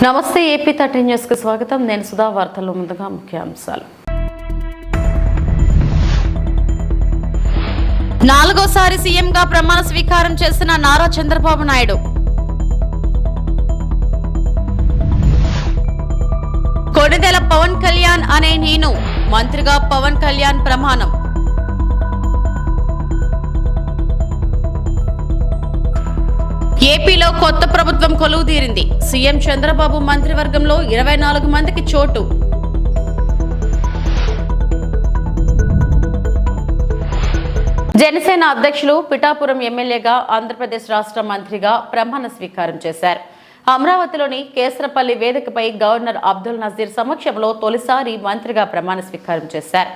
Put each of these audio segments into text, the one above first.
నమస్తే AP 13 news కు స్వాగతం. నేను సుధా. వార్తల్లో ముందుగా ముఖ్యాంశాలు. నాలుగోసారి సీఎంగా ప్రమాణ స్వీకారం చేసిన నారా చంద్రబాబు నాయుడు. కొణిదెల పవన్ కళ్యాణ్ అనే నేను మంత్రిగా పవన్ కళ్యాణ్ ప్రమాణం. ఏపీలో కొత్త ప్రభుత్వం కొలువుదీరింది. సీఎం చంద్రబాబు మంత్రివర్గంలో 24 మందికి చోటు. జనసేన అధ్యక్షులు పిఠాపురం ఎమ్మెల్యేగా ఆంధ్రప్రదేశ్ రాష్ట్ర మంత్రిగా ప్రమాణ స్వీకారం చేశారు. అమరావతిలోని కేసరపల్లి వేదికపై గవర్నర్ అబ్దుల్ నజీర్ సమక్షంలో తొలిసారి మంత్రిగా ప్రమాణ స్వీకారం చేశారు.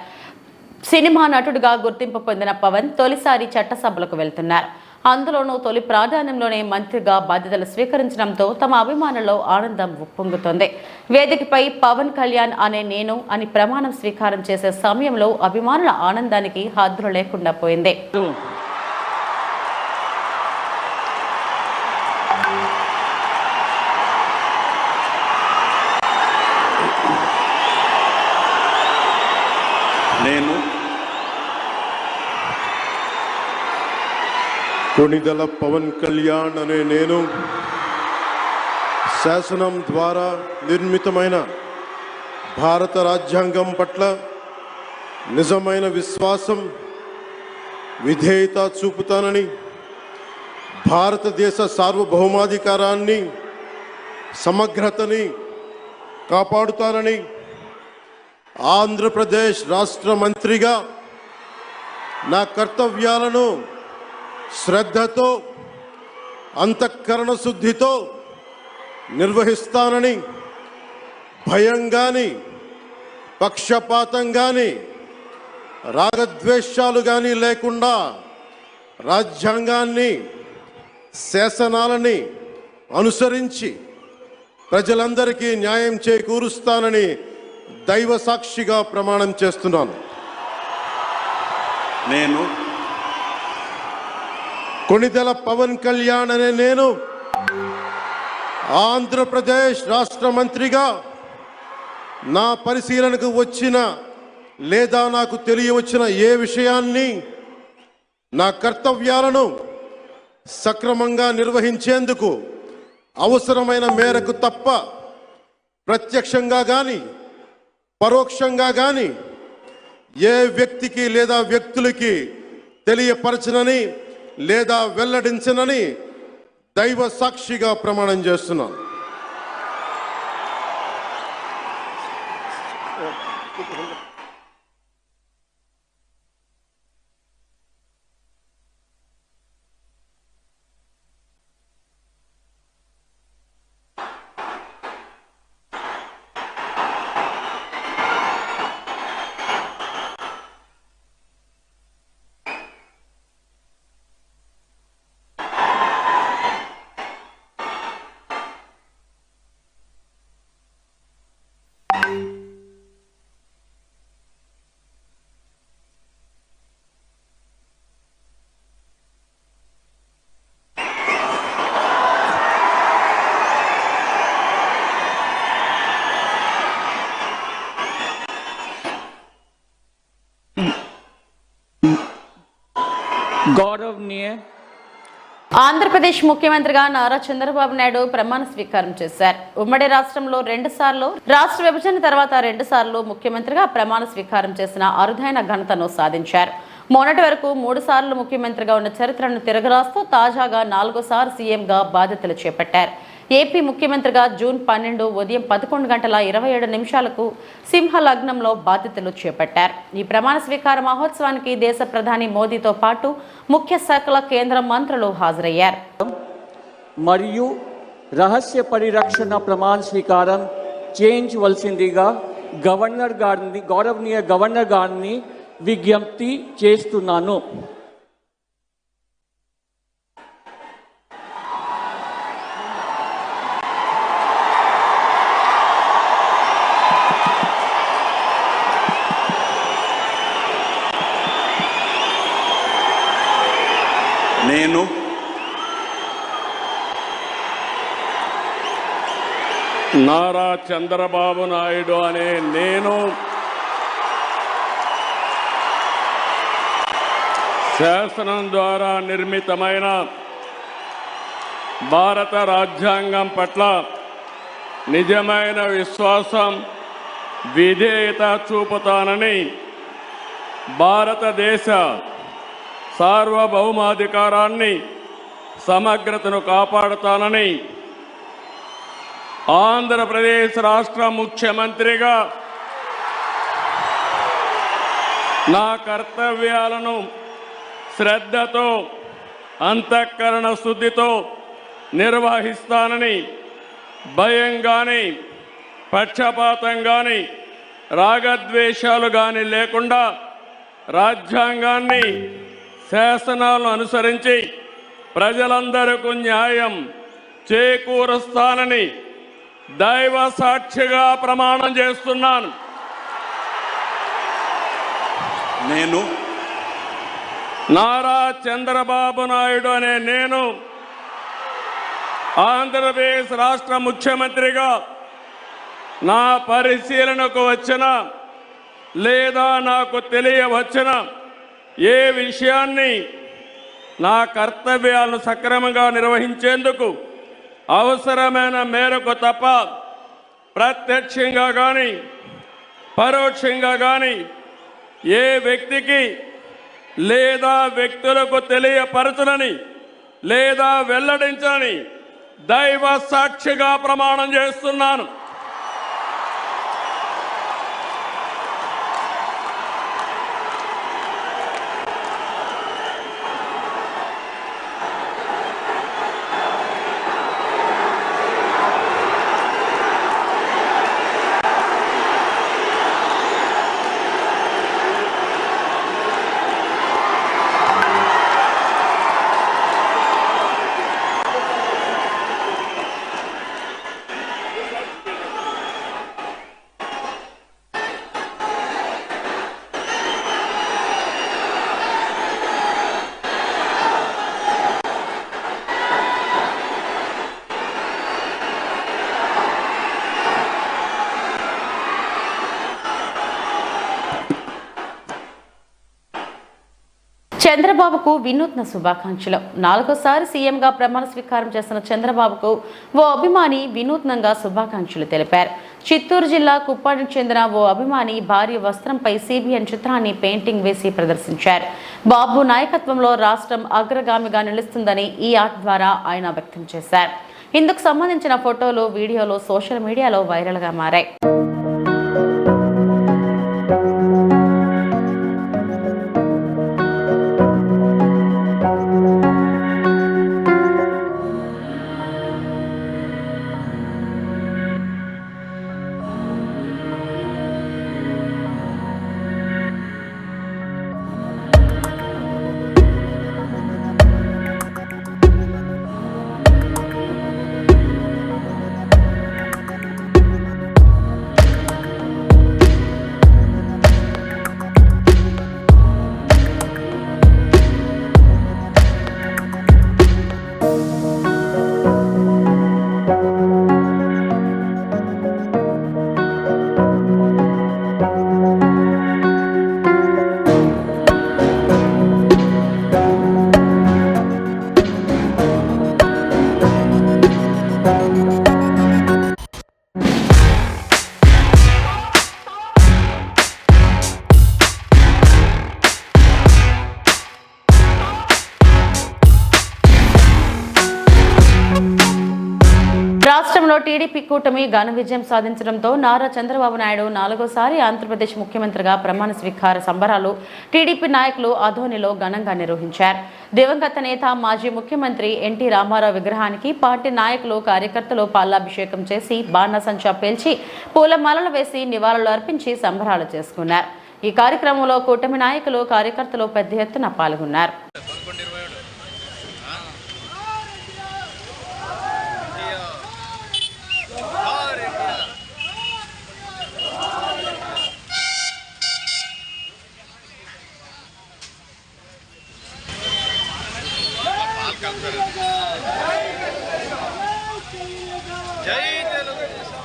సినిమా నటుడిగా గుర్తింపు పొందిన పవన్ తొలిసారి చట్టసభలకు వెళ్తున్నారు. అందులోనూ తొలి ప్రాధాన్యంలోనే మంత్రిగా బాధ్యతలు స్వీకరించడంతో తమ అభిమానుల్లో ఆనందం ఉప్పొంగుతోంది. వేదికపై పవన్ కళ్యాణ్ అనే నేను అని ప్రమాణం స్వీకారం చేసే సమయంలో అభిమానుల ఆనందానికి హద్దులు లేకుండా పోయింది. నేను కొణిదెల పవన్ కళ్యాణ్ అనే నేను శాసనం ద్వారా నిర్మితమైన భారత రాజ్యాంగం పట్ల నిజమైన విశ్వాసం, విధేయత చూపుతానని, భారతదేశ సార్వభౌమాధికారాన్ని, సమగ్రతని కాపాడుతానని, ఆంధ్రప్రదేశ్ రాష్ట్ర మంత్రిగా నా కర్తవ్యాలను శ్రద్ధతో, అంతఃకరణ శుద్ధితో నిర్వహిస్తానని, భయం గాని, పక్షపాతం గాని, రాగద్వేషాలు గాని లేకుండా రాజ్యాంగాన్ని, శాసనాలని అనుసరించి ప్రజలందరికీ న్యాయం చేకూరుస్తానని దైవ సాక్షిగా ప్రమాణం చేస్తున్నాను. నేను కొణిదెల పవన్ కళ్యాణ్ అనే నేను ఆంధ్రప్రదేశ్ రాష్ట్ర మంత్రిగా నా పరిశీలనకు వచ్చిన లేదా నాకు తెలియవచ్చిన ఏ విషయాన్ని, నా కర్తవ్యాలను సక్రమంగా నిర్వహించేందుకు అవసరమైన మేరకు తప్ప ప్రత్యక్షంగా కానీ పరోక్షంగా కానీ ఏ వ్యక్తికి లేదా వ్యక్తులకి తెలియపరచనని లేదా వెల్లడించనని దైవ సాక్షిగా ప్రమాణం చేస్తున్నాను. ఆంధ్రప్రదేశ్ ముఖ్యమంత్రిగా నారా చంద్రబాబు నాయుడు ప్రమాణ స్వీకారం చేశారు. ఉమ్మడి రాష్ట్రంలో 2 సార్లు, రాష్ట్ర విభజన తర్వాత 2 సార్లు ముఖ్యమంత్రిగా ప్రమాణ స్వీకారం చేసిన అరుదైన ఘనతను సాధించారు. మొన్నటి వరకు 3 సార్లు ముఖ్యమంత్రిగా ఉన్న చరిత్రను తిరగరాస్తూ తాజాగా 4వ సీఎంగా బాధ్యతలు చేపట్టారు. ఏపీ ముఖ్యమంత్రిగా జూన్ 12 ఉదయం 11:27 సింహలగ్నంలో బాధ్యతలు చేపట్టారు. ఈ ప్రమాణ స్వీకార మహోత్సవానికి దేశ ప్రధాని మోదీతో పాటు ముఖ్య శాఖల కేంద్ర మంత్రులు హాజరయ్యారు. మరియు రహస్య పరిరక్షణ ప్రమాణ స్వీకారం చేయించవలసిందిగా గౌరవనీయ గవర్నర్ గారిని విజ్ఞప్తి చేస్తున్నాను. నారా చంద్రబాబు నాయుడు అనే నేను శాసనం ద్వారా నిర్మితమైన భారత రాజ్యాంగం పట్ల నిజమైన విశ్వాసం, విధేయత చూపుతానని, భారతదేశ సార్వభౌమాధికారాన్ని, సమగ్రతను కాపాడుతానని ఆంధ్రప్రదేశ్ రాష్ట్ర ముఖ్యమంత్రిగా నా కర్తవ్యాలను శ్రద్ధతో, అంతఃకరణ శుద్ధితో నిర్వహిస్తానని, భయం కానీ, పక్షపాతం కానీ, రాగద్వేషాలు కానీ లేకుండా రాజ్యాంగాన్ని, శాసనాలను అనుసరించి ప్రజలందరికీ న్యాయం చేకూరుస్తానని దైవ సాక్షిగా ప్రమాణం చేస్తున్నాను. నేను నారా చంద్రబాబు నాయుడు అనే నేను ఆంధ్రప్రదేశ్ రాష్ట్ర ముఖ్యమంత్రిగా నా పరిశీలనకు వచ్చిన లేదా నాకు తెలియవచ్చిన ఏ విషయాన్ని నా కర్తవ్యాలను సక్రమంగా నిర్వహించేందుకు అవసరమైన మేరకు తప్ప ప్రత్యక్షంగా కానీ పరోక్షంగా కానీ ఏ వ్యక్తికి లేదా వ్యక్తులకు తెలియపరచనని లేదా వెల్లడించని దైవ సాక్షిగా ప్రమాణం చేస్తున్నాను. చంద్రబాబుకు వినూత్న శుభాకాంక్షలు. 4వ సీఎంగా ప్రమాణ స్వీకారం చేసిన చంద్రబాబుకు ఓ అభిమాని వినూత్నంగా శుభాకాంక్షలు తెలిపారు. చిత్తూరు జిల్లా కుప్పానికి చెందిన ఓ అభిమాని భారీ వస్త్రంపై సిబిఎన్ చిత్రాన్ని పెయింటింగ్ వేసి ప్రదర్శించారు. బాబు నాయకత్వంలో రాష్ట్రం అగ్రగామిగా నిలుస్తుందని ఈ ఆర్ట్ ద్వారా ఆయన వ్యక్తం చేశారు. ఇందుకు సంబంధించిన ఫోటోలు, వీడియోలు సోషల్ మీడియాలో వైరల్గా మారాయి. రాష్ట్రంలో టీడీపీ కూటమి ఘన విజయం సాధించడంతో నారా చంద్రబాబు నాయుడు 4వసారి ఆంధ్రప్రదేశ్ ముఖ్యమంత్రిగా ప్రమాణ స్వీకార సంబరాలు టీడీపీ నాయకులు ఆదోనిలో ఘనంగా నిర్వహించారు. దివంగత నేత మాజీ ముఖ్యమంత్రి ఎన్టీ రామారావు విగ్రహానికి పార్టీ నాయకులు, కార్యకర్తలు పాలాభిషేకం చేసి బాణసంచా పేల్చి పూలమాలలు వేసి నివాళులు అర్పించి సంబరాలు చేసుకున్నారు. ఈ కార్యక్రమంలో కూటమి నాయకులు, కార్యకర్తలు పెద్ద ఎత్తున పాల్గొన్నారు. జై తెలుగుదేశం.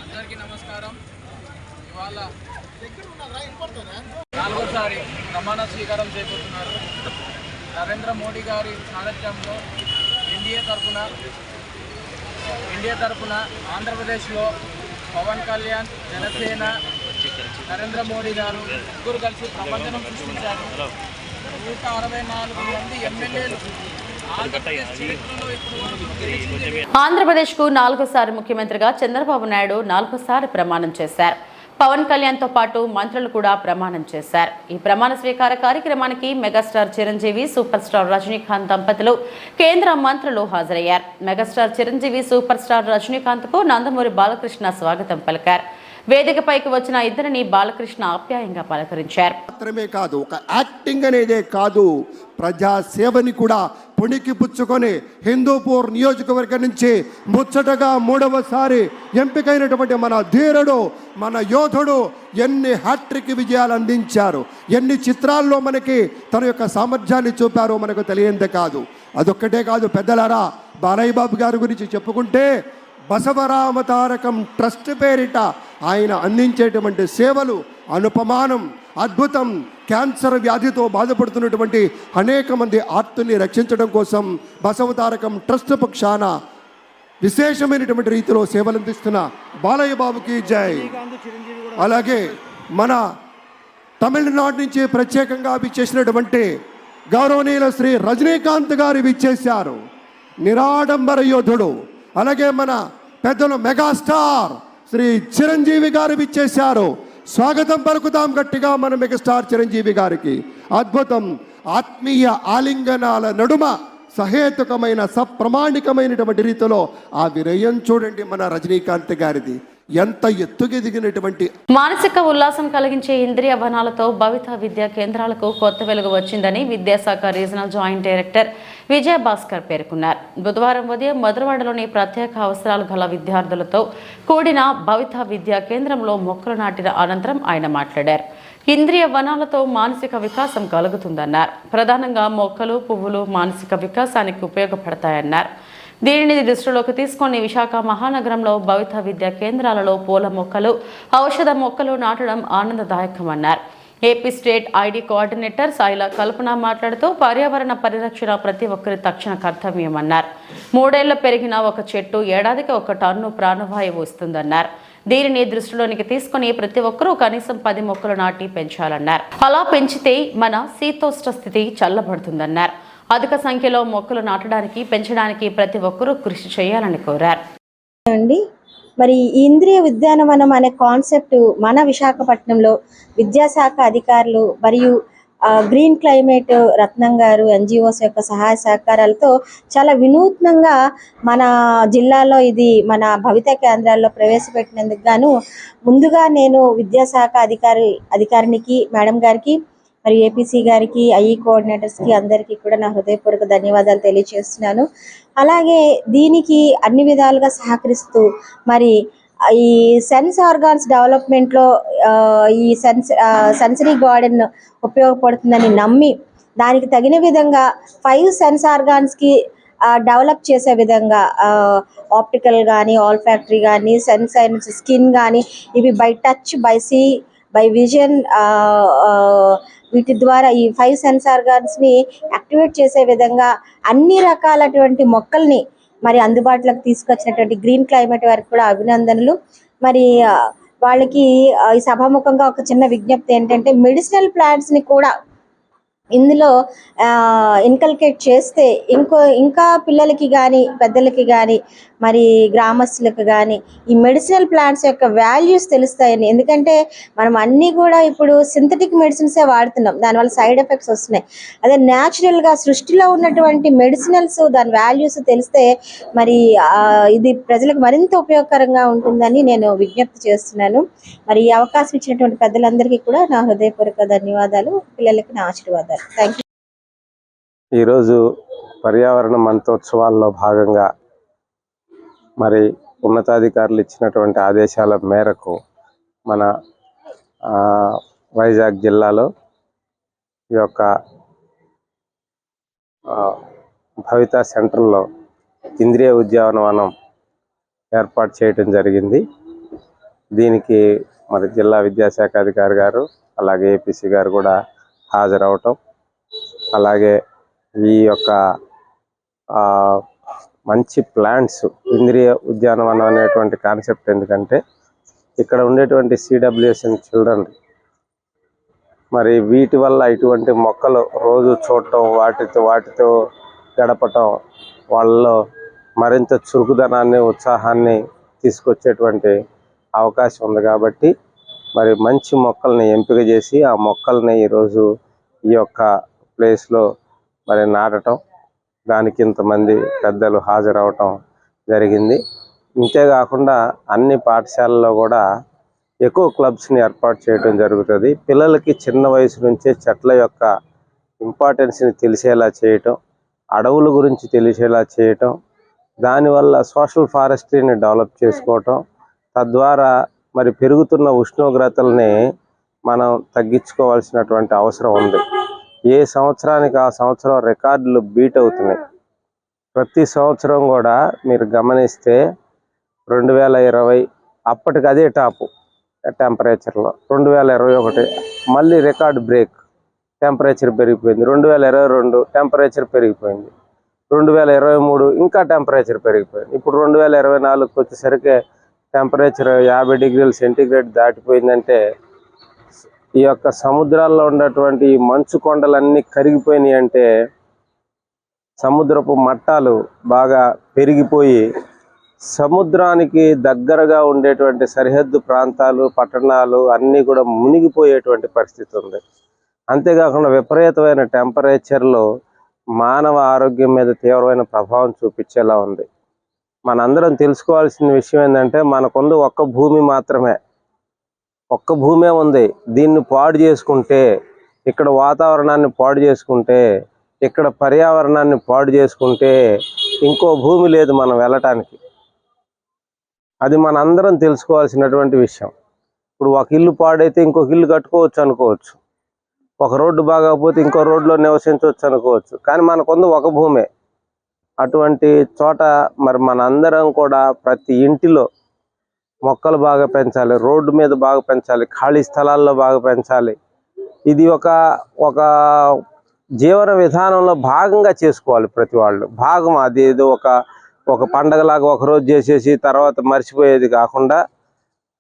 అందరికీ నమస్కారం. ఇవాళ నాలుగోసారి ప్రమాణ స్వీకారం చేయబోతున్నారు. నరేంద్ర మోడీ గారి సారథ్యంలో ఇండియా తరఫున ఆంధ్రప్రదేశ్లో పవన్ కళ్యాణ్, జనసేన, నరేంద్ర మోడీ గారు ముగ్గురు కలిసి ప్రపంచం సృష్టించారు. 164 మంది ఎమ్మెల్యేలు ఆంధ్రప్రదేశ్కు 4సారి ముఖ్యమంత్రిగా చంద్రబాబు నాయుడు 4సారి ప్రమాణం చేశారు. పవన్ కళ్యాణ్తో పాటు మంత్రులు కూడా ప్రమాణం చేశారు. ఈ ప్రమాణ స్వీకార కార్యక్రమానికి megastar Chiranjeevi, super star Rajinikanth దంపతులు, కేంద్ర మంత్రులు హాజరయ్యారు. మెగాస్టార్ చిరంజీవి, సూపర్ స్టార్ రజనీకాంత్కు నందమూరి బాలకృష్ణ స్వాగతం పలికారు. వేదికపైకి వచ్చిన ఇద్దరిని బాలకృష్ణ ఆప్యాయంగా పలకరించారు. మాత్రమే కాదు, ఒక యాక్టింగ్ అనేదే కాదు, ప్రజా సేవని కూడా పుణికి పుచ్చుకొని హిందూపూర్ నియోజకవర్గం నుంచి ముచ్చటగా 3వసారి ఎంపికైనటువంటి మన ధీరుడు, మన యోధుడు ఎన్ని హ్యాట్రిక్ విజయాలు అందించారు, ఎన్ని చిత్రాల్లో మనకి తన యొక్క సామర్థ్యాన్ని చూపారో మనకు తెలియందే కాదు. అదొక్కటే కాదు పెద్దలారా, బాలయ్య బాబు గారి గురించి చెప్పుకుంటే బసవరామ తారకం ట్రస్ట్ పేరిట ఆయన అందించేటువంటి సేవలు అనుపమానం, అద్భుతం. క్యాన్సర్ వ్యాధితో బాధపడుతున్నటువంటి అనేక మంది ఆర్తుల్ని రక్షించడం కోసం బసవ తారకం ట్రస్ట్ పక్షాన విశేషమైనటువంటి రీతిలో సేవలు అందిస్తున్న బాలయ్య బాబుకి జై. అలాగే మన తమిళనాడు నుంచి ప్రత్యేకంగా విచ్చేసినటువంటి గౌరవనీయుల శ్రీ రజనీకాంత్ గారు విచ్చేశారు, నిరాడంబర యోధుడు. అలాగే మన పెద్దలు మెగాస్టార్ శ్రీ చిరంజీవి గారు విచ్చేశారు. స్వాగతం పలుకుతాం గట్టిగా మన మెగాస్టార్ చిరంజీవి గారికి. అద్భుతం. ఆత్మీయ ఆలింగనాల నడుమ సహేతుకమైన సప్రమాణికమైనటువంటి రీతిలో ఆ విరయం చూడండి మన రజనీకాంత్ గారిది. ఎంత ఎత్తుకెదిగినటువంటి మానసిక ఉల్లాసం కలిగించే ఇంద్రియ వనాలతో భవిత విద్యా కేంద్రాలకు కొత్త వెలుగు వచ్చిందని విద్యాశాఖ రీజనల్ జాయింట్ డైరెక్టర్ విజయ భాస్కర్ పేర్కొన్నారు. బుధవారం ఉదయం మధురవాడలోని ప్రత్యేక అవసరాలు గల విద్యార్థులతో కూడిన భవిత విద్యా కేంద్రంలో మొక్కలు నాటిన అనంతరం ఆయన మాట్లాడారు. ఇంద్రియ వనాలతో మానసిక వికాసం కలుగుతుందన్నారు. ప్రధానంగా మొక్కలు, పువ్వులు మానసిక వికాసానికి ఉపయోగపడతాయన్నారు. దీనిని దృష్టిలోకి తీసుకొని విశాఖ మహానగరంలో భవిత విద్యా కేంద్రాలలో పూల మొక్కలు, ఔషధ మొక్కలు నాటడం ఆనందదాయకమన్నారు. ఏపీ స్టేట్ ఐడి కోఆర్డినేటర్ సాయిల కల్పన మాట్లాడుతూ పర్యావరణ పరిరక్షణ ప్రతి ఒక్కరి తక్షణ కర్తవ్యమన్నారు. 3 ఏళ్లు పెరిగిన ఒక చెట్టు ఏడాదికి 1 టన్ను ప్రాణవాయువు ఇస్తుందన్నారు. దీనిని దృష్టిలోనికి తీసుకుని ప్రతి ఒక్కరూ కనీసం 10 మొక్కలు నాటి పెంచాలన్నారు. అలా పెంచితే మన శీతోష్ణ స్థితి చల్లబడుతుందన్నారు. అధిక సంఖ్యలో మొక్కలు నాటడానికి, పెంచడానికి ప్రతి ఒక్కరూ కృషి చేయాలని కోరారు. మరి ఈ ఇంద్రియ ఉద్యానవనం అనే కాన్సెప్ట్ మన విశాఖపట్నంలో విద్యాశాఖ అధికారులు మరియు గ్రీన్ క్లైమేట్ రత్నం గారు ఎన్జిఓస్ యొక్క సహాయ సహకారాలతో చాలా వినూత్నంగా మన జిల్లాలో ఇది మన భవిత కేంద్రాల్లో ప్రవేశపెట్టినందుకు గాను ముందుగా నేను విద్యాశాఖ అధికారికి మేడం గారికి మరియు ఏపీసీ గారికి, ఐఈ కోఆర్డినేటర్స్కి అందరికీ కూడా నా హృదయపూర్వక ధన్యవాదాలు తెలియజేస్తున్నాను. అలాగే దీనికి అన్ని విధాలుగా సహకరిస్తూ మరి ఈ సెన్స్ ఆర్గాన్స్ డెవలప్మెంట్లో ఈ సెన్సరీ గార్డెన్ ఉపయోగపడుతుందని నమ్మి దానికి తగిన విధంగా 5 సెన్స్ ఆర్గాన్స్కి డెవలప్ చేసే విధంగా ఆప్టికల్ కానీ, ఆల్ఫాక్టరీ కానీ, సెన్స్ అండ్ స్కిన్ కానీ, ఇవి by touch, by see, by vision, వీటి ద్వారా ఈ 5 సెన్స్ ఆర్గాన్స్ని యాక్టివేట్ చేసే విధంగా అన్ని రకాలటువంటి మొక్కల్ని మరి అందుబాటులోకి తీసుకొచ్చినటువంటి గ్రీన్ క్లైమేట్ వారికి కూడా అభినందనలు. మరి వాళ్ళకి ఈ సభాముఖంగా ఒక చిన్న విజ్ఞప్తి ఏంటంటే మెడిసినల్ ప్లాంట్స్ని కూడా ఇందులో ఇన్కల్కేట్ చేస్తే ఇంకా పిల్లలకి కానీ, పెద్దలకి కానీ, మరి గ్రామస్తులకు కానీ ఈ మెడిసినల్ ప్లాంట్స్ యొక్క వాల్యూస్ తెలుస్తాయని. ఎందుకంటే మనం అన్నీ కూడా ఇప్పుడు సింథటిక్ మెడిసిన్సే వాడుతున్నాం, దానివల్ల సైడ్ ఎఫెక్ట్స్ వస్తున్నాయి. అదే న్యాచురల్గా సృష్టిలో ఉన్నటువంటి మెడిసినల్స్, దాని వాల్యూస్ తెలిస్తే మరి ఇది ప్రజలకు మరింత ఉపయోగకరంగా ఉంటుందని నేను విజ్ఞప్తి చేస్తున్నాను. మరి ఈ అవకాశం ఇచ్చినటువంటి పెద్దలందరికీ కూడా నా హృదయపూర్వక ధన్యవాదాలు, పిల్లలకి నా ఆశీర్వాదాలు. Thank you. ఈరోజు పర్యావరణ మంత్రోత్సవాల్లో భాగంగా మరి ఉన్నతాధికారులు ఇచ్చినటువంటి ఆదేశాల మేరకు మన వైజాగ్ జిల్లాలో ఈ యొక్క భవిత సెంటర్లో ఇంద్రియ ఉద్యానవనం ఏర్పాటు చేయడం జరిగింది. దీనికి మరి జిల్లా విద్యాశాఖ అధికారి గారు అలాగే ఏపీసీ గారు కూడా హాజరవటం, అలాగే ఈ యొక్క మంచి ప్లాంట్స్ ఇంద్రియ ఉద్యానవనం అనేటువంటి కాన్సెప్ట్ ఎందుకంటే ఇక్కడ ఉండేటువంటి సిడబ్ల్యూఎస్ఎన్ చిల్డ్రన్ మరి వీటి వల్ల ఇటువంటి మొక్కలు రోజు చూడటం, వాటితో గడపటం వాళ్ళలో మరింత చురుకుదనాన్ని, ఉత్సాహాన్ని తీసుకొచ్చేటువంటి అవకాశం ఉంది. కాబట్టి మరి మంచి మొక్కల్ని ఎంపిక చేసి ఆ మొక్కల్ని ఈరోజు ఈ యొక్క ప్లేస్లో మరి నాటడం, దానికి ఇంతమంది పెద్దలు హాజరవటం జరిగింది. ఇంతేకాకుండా అన్ని పాఠశాలల్లో కూడా ఎకో క్లబ్స్ని ఏర్పాటు చేయడం జరుగుతుంది. పిల్లలకి చిన్న వయసు నుంచే చెట్ల యొక్క ఇంపార్టెన్స్ని తెలిసేలా చేయటం, అడవుల గురించి తెలిసేలా చేయటం, దానివల్ల సోషల్ ఫారెస్ట్రీని డెవలప్ చేసుకోవటం, తద్వారా మరి పెరుగుతున్న ఉష్ణోగ్రతల్ని మనం తగ్గించుకోవాల్సినటువంటి అవసరం ఉంది. ఏ సంవత్సరానికి ఆ సంవత్సరం రికార్డులు బీట్ అవుతున్నాయి. ప్రతి సంవత్సరం కూడా మీరు గమనిస్తే 2020 అప్పటికి అదే టాపు టెంపరేచర్లో, 2021 మళ్ళీ రికార్డు బ్రేక్, టెంపరేచర్ పెరిగిపోయింది. 2022 టెంపరేచర్ పెరిగిపోయింది. 2023 ఇంకా టెంపరేచర్ పెరిగిపోయింది. ఇప్పుడు 2024కి వచ్చేసరికి టెంపరేచర్ 50 డిగ్రీల సెంటీగ్రేడ్ దాటిపోయిందంటే ఈ యొక్క సముద్రాల్లో ఉన్నటువంటి మంచు కొండలన్నీ కరిగిపోయినాయి. అంటే సముద్రపు మట్టాలు బాగా పెరిగిపోయి సముద్రానికి దగ్గరగా ఉండేటువంటి సరిహద్దు ప్రాంతాలు, పట్టణాలు అన్నీ కూడా మునిగిపోయేటువంటి పరిస్థితి ఉంది. అంతేకాకుండా విపరీతమైన టెంపరేచర్లో మానవ ఆరోగ్యం మీద తీవ్రమైన ప్రభావం చూపించేలా ఉంది. మనందరం తెలుసుకోవాల్సిన విషయం ఏంటంటే మనకుంది ఒక్క భూమి మాత్రమే, ఒక్క భూమే ఉంది. దీన్ని పాడు చేసుకుంటే, ఇక్కడ వాతావరణాన్ని పాడు చేసుకుంటే, ఇక్కడ పర్యావరణాన్ని పాడు చేసుకుంటే ఇంకో భూమి లేదు మనం వెళ్ళటానికి. అది మనందరం తెలుసుకోవాల్సినటువంటి విషయం. ఇప్పుడు ఒక ఇల్లు పాడైతే ఇంకొక ఇల్లు కట్టుకోవచ్చు అనుకోవచ్చు, ఒక రోడ్డు బాగోకపోతే ఇంకో రోడ్లో నివసించవచ్చు అనుకోవచ్చు, కానీ మనకుంది ఒక భూమే. అటువంటి చోట మరి మనందరం కూడా ప్రతి ఇంటిలో మొక్కలు బాగా పెంచాలి, రోడ్డు మీద బాగా పెంచాలి, ఖాళీ స్థలాల్లో బాగా పెంచాలి. ఇది ఒక జీవన విధానంలో భాగంగా చేసుకోవాలి ప్రతి వాళ్ళు. భాగం అది ఏదో ఒక పండగలాగా ఒకరోజు చేసేసి తర్వాత మర్చిపోయేది కాకుండా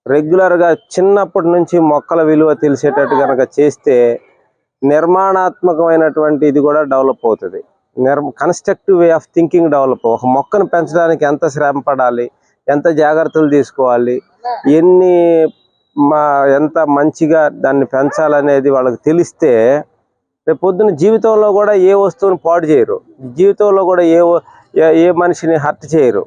రెగ్యులర్గా చిన్నప్పటి నుంచి మొక్కల విలువ తెలిసేటట్టు కనుక చేస్తే నిర్మాణాత్మకమైనటువంటి ఇది కూడా డెవలప్ అవుతుంది. Constructive way of thinking develop. ఒక మొక్కను పెంచడానికి ఎంత శ్రమ పడాలి, ఎంత జాగ్రత్తలు తీసుకోవాలి, ఎంత మంచిగా దాన్ని పెంచాలనేది వాళ్ళకి తెలిస్తే రేపు పొద్దున్న జీవితంలో కూడా ఏ వస్తువుని పాడు చేయరు, జీవితంలో కూడా ఏ మనిషిని హర్ట్ చేయరు.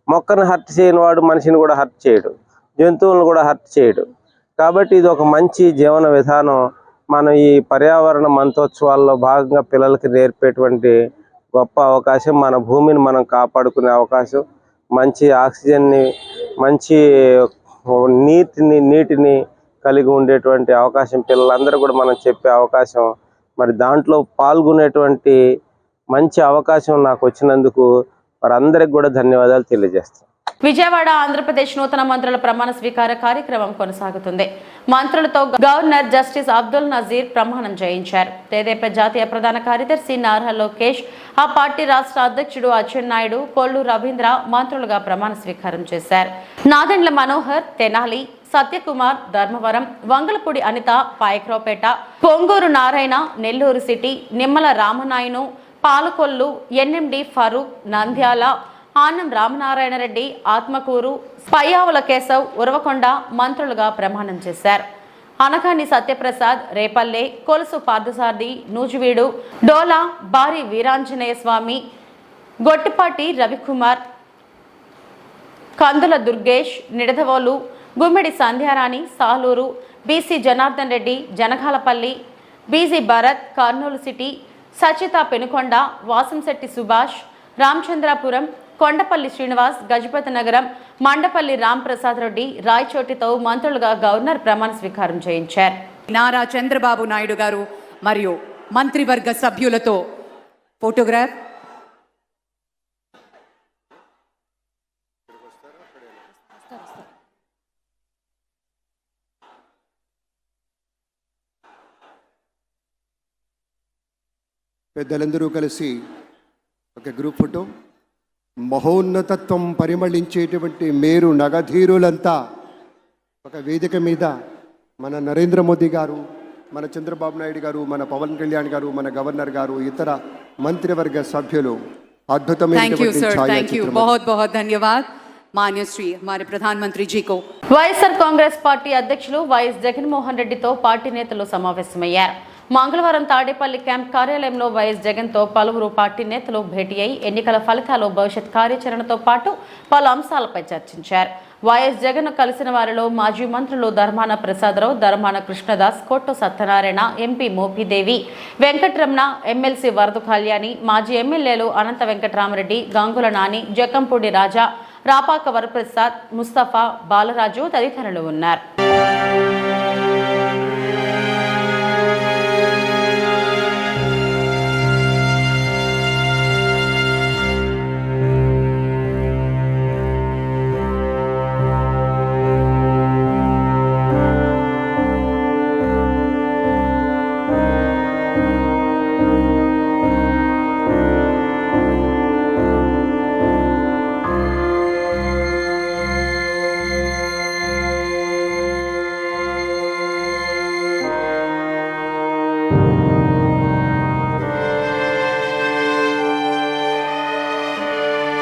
మొక్కను హర్ట్ చేయని వాడు మనిషిని కూడా హర్ట్ చేయడు, జంతువులను కూడా హర్ట్ చేయడు. కాబట్టి ఇది ఒక మంచి జీవన విధానం. మనం ఈ పర్యావరణ మంత్రోత్సవాల్లో భాగంగా పిల్లలకి నేర్పేటువంటి గొప్ప అవకాశం, మన భూమిని మనం కాపాడుకునే అవకాశం, మంచి ఆక్సిజన్ని, మంచి నీటిని కలిగి ఉండేటువంటి అవకాశం పిల్లలందరూ కూడా మనం చెప్పే అవకాశం. మరి దాంట్లో పాల్గొనేటువంటి మంచి అవకాశం నాకు వచ్చినందుకు వారందరికి కూడా ధన్యవాదాలు తెలియజేస్తాను. విజయవాడ ఆంధ్రప్రదేశ్ నూతన మంత్రుల ప్రమాణ స్వీకార కార్యక్రమం కొనసాగుతుంది. మంత్రులతో గవర్నర్ జస్టిస్ అబ్దుల్ నజీర్ ప్రమాణం చేయించారు. తెదేపా జాతీయ ప్రధాన కార్యదర్శి నారా లోకేష్, ఆ పార్టీ రాష్ట్ర అధ్యక్షుడు అచ్చెన్నాయుడు, కొల్లు రవీంద్ర మంత్రులుగా ప్రమాణ స్వీకారం చేశారు. నాదెండ్ల మనోహర్, తెనాలి, సత్యకుమార్, ధర్మవరం, వంగలపూడి అనిత, పాయక్రోపేట, పొంగూరు నారాయణ, నెల్లూరు సిటీ, నిమ్మల రామనాయును, పాలకొల్లు, ఎన్ఎండి ఫరూక్, నంద్యాల, ఆనం రామనారాయణ రెడ్డి, ఆత్మకూరు, పయ్యావుల కేశవ్, ఉరవకొండ మంత్రులుగా ప్రమాణం చేశారు. అనకాని Satyaprasad, Repalle, Kolusu Parthasarathi, Nuzvid, Dola, Bala Veeranjaneya Swamy, Gottipati Ravikumar, Kandula Durgesh, Nidadavolu, Gummidi Sandhyarani, Salur, BC Janardhan Reddy, Janagalapalli, BG Bharath, Kurnool city, Sachitha Penukonda, Vasamsetti Subhash, Ramachandrapuram, Kondapalli Srinivas, Gajapathinagaram Mandapalli Ramprasad Reddy, రాయచోటితో మంత్రులుగా గవర్నర్ ప్రమాణ స్వీకారం చేయించారు. నారా చంద్రబాబు నాయుడు గారు మరియు మంత్రివర్గ సభ్యులతో ఫోటోగ్రాఫ్. పెద్దలందరూ కలిసి ఒక గ్రూప్ ఫోటో. మహోన్నతత్వం పరిమళించేటువంటి మేరు నగధీరులంతా ఒక వేదిక మీద మన నరేంద్ర మోదీ గారు, మన చంద్రబాబు నాయుడు గారు, మన పవన్ కళ్యాణ్ గారు, మన గవర్నర్ గారు, ఇతర మంత్రివర్గ సభ్యులు అద్భుతమైనటువంటి ఛాయాచిత్రం. बहुत बहुत धन्यवाद माननीय श्री हमारे प्रधानमंत्री जी को. వైఎస్ఆర్ కాంగ్రెస్ పార్టీ అధ్యక్షులు వైఎస్ జగన్మోహన్ రెడ్డితో పార్టీ నేతలు సమావేశమయ్యారు. మంగళవారం తాడేపల్లి క్యాంప్ కార్యాలయంలో వైఎస్ జగన్తో పలువురు పార్టీ నేతలు భేటీ అయి ఎన్నికల ఫలితాలు, భవిష్యత్ కార్యాచరణతో పాటు పలు అంశాలపై చర్చించారు. వైఎస్ జగన్ కలిసిన వారిలో మాజీ మంత్రులు ధర్మాన ప్రసాదరావు, ధర్మాన కృష్ణదాస్, కొట్టు సత్యనారాయణ, ఎంపీ మోపిదేవి, వెంకటరమణ, ఎమ్మెల్సీ వరదు కళ్యాణి, మాజీ ఎమ్మెల్యేలు అనంత వెంకటరామరెడ్డి, గంగుల నాని, జకంపూడి రాజా, రాపాక వరప్రసాద్, ముస్తఫా, బాలరాజు తదితరులు ఉన్నారు.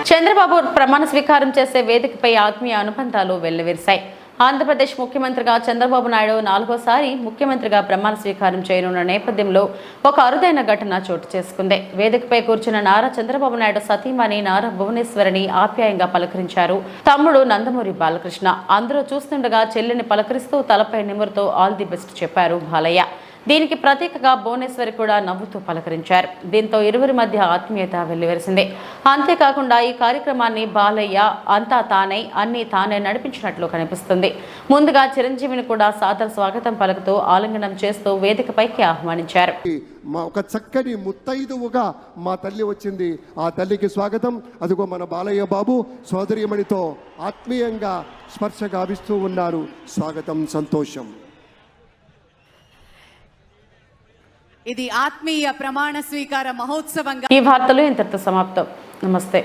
చంద్రబాబు ప్రమాణ స్వీకారం చేసే వేదికపై ఆత్మీయ అనుబంధాలు వెల్లివిరిశాయి. ఆంధ్రప్రదేశ్ ముఖ్యమంత్రిగా చంద్రబాబు నాయుడు 4వసారి ముఖ్యమంత్రిగా ప్రమాణ స్వీకారం చేయనున్న నేపథ్యంలో ఒక అరుదైన ఘటన చోటు చేసుకుంది. వేదికపై కూర్చున్న నారా చంద్రబాబు నాయుడు సతీమణి నారా భువనేశ్వరిని ఆప్యాయంగా పలకరించారు తమ్ముడు నందమూరి బాలకృష్ణ. అందరూ చూస్తుండగా చెల్లిని పలకరిస్తూ తలపై నిమురుతో ఆల్ ది బెస్ట్ చెప్పారు బాలయ్య. దీనికి ప్రతీకగా భువనేశ్వరి కూడా నవ్వుతూ పలకరించారు. దీంతో ఇరువురి మధ్య ఆత్మీయత వెల్లివెరిసింది. అంతేకాకుండా ఈ కార్యక్రమాన్ని బాలయ్య అంతా తానై అన్నీ తానే నడిపించినట్లు కనిపిస్తుంది. ముందుగా చిరంజీవిని కూడా సాదర స్వాగతం పలుకుతూ ఆలింగనం చేస్తూ వేదికపైకి ఆహ్వానించారు. ఒక చక్కని ముత్తైదువుగా మా తల్లి వచ్చింది. ఆ తల్లికి స్వాగతం. అదిగో మన బాలయ్య బాబు సోదరిమణితో ఆత్మీయంగా స్పర్శ గావిస్తూ ఉన్నారు. స్వాగతం, సంతోషం. ఇది ఆత్మీయ ప్రమాణ స్వీకార మహోత్సవంగా. ఈ వార్తలు ఇంతటితో సమాప్తం. నమస్తే.